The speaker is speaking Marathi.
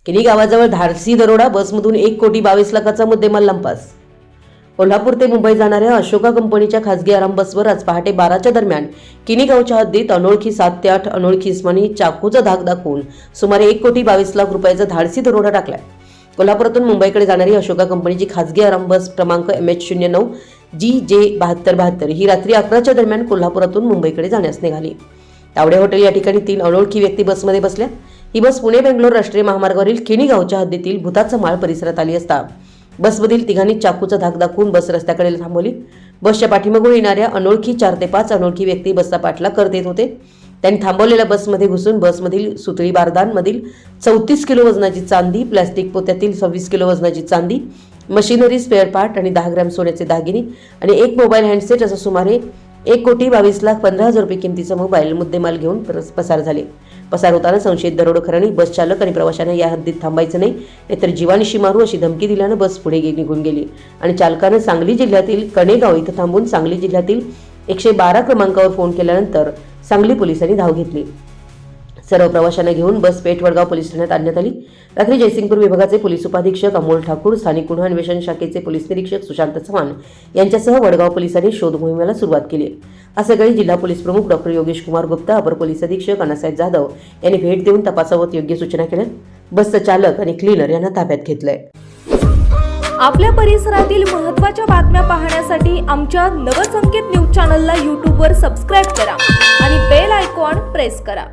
किनी गावाजवळ धाडसी दरोडा, बसमधून 1,22,00,000 लाखाचा मुद्देमाल लंपास। कोल्हापूर ते मुंबई जाणाऱ्या अशोका कंपनीच्या खासगी आराम बसवर आज पहाटे 12च्या दरम्यान किनी गावच्या हद्दीत अनोळखी 7 ते 8 अनोळखी इसमांनी चाकूचा धाक दाखवून सुमारे 1,22,00,000 रुपयाचा धाडसी दरोडा टाकलाय। कोल्हापुरातून मुंबईकडे जाणारी अशोका कंपनीची खासगी आराम बस क्रमांक MH09 GJ 7272 ही रात्री 11च्या दरम्यान कोल्हापुरातून मुंबईकडे जाण्यास निघाली। तावडे हॉटेल या ठिकाणी 3 अनोळखी व्यक्ती बसमध्ये बसल्या। ही बस पुणे बेंगलोर राष्ट्रीय महामार्गावरील किनी गावच्या हद्दीतील भुताचा माळ परिसरात आली असता बसमधील तिघांनी चाकूचा धाक दाखवून बस रस्त्याकडे थांबवली। बसच्या पाठीमागून येणाऱ्या अनोळखी 4 ते 5 अनोळखी व्यक्ती बसचा पाठलाग करत येत होते। त्यांनी थांबवलेल्या बसमध्ये घुसून बसमधील सुतळी बारदानमधील 34 किलो वजनाची चांदी, प्लास्टिक पोत्यातील 26 किलो वजनाची चांदी, मशिनरी, स्पेअर पार्ट आणि 10 ग्रॅम सोन्याचे दागिने आणि एक मोबाईल हँडसेट असं सुमारे 1,22,15,000 रुपये किमतीचा मोबाईल मुद्देमाल घेऊन पसार झाले। पसार होताना संशयित दरोडेखोरांनी बस चालक आणि प्रवाशांना या हद्दीत थांबायचं नाही, नाहीतर जीवानिशी मारू अशी धमकी दिल्यानं बस पुढे निघून गेली आणि चालकानं सांगली जिल्ह्यातील कणेगाव इथं थांबून सांगली जिल्ह्यातील 112 क्रमांकावर फोन केल्यानंतर सांगली पोलिसांनी धाव घेतली। सर्व प्रवाशांना घेऊन बस पेठ वडगाव पोलीस ठाण्यात आणण्यात आली। रात्री जयसिंगपूर विभागाचे पोलीस उपाधीक्षक अमोल ठाकूर, स्थानिक गुन्हा अन्वेषण शाखेचे पोलीस निरीक्षक सुशांत चव्हाण यांच्यासह वडगाव पोलिसांनी शोध मोहिमेला सुरुवात केली। आज सकाळी जिल्हा पोलीस प्रमुख डॉ. योगेश कुमार गुप्ता, अपर पोलीस अधीक्षक अनासाहेब जाधव यांनी भेट देऊन तपासाबाबत योग्य सूचना केल्या। बसचा चालक आणि क्लीनर यांना ताब्यात घेतलंय। आपल्या परिसरातील महत्त्वाच्या बातम्या पाहण्यासाठी आमच्या नवसंकेत न्यूज चॅनलला YouTube वर सबस्क्राइब करा आणि बेल आयकॉन प्रेस करा।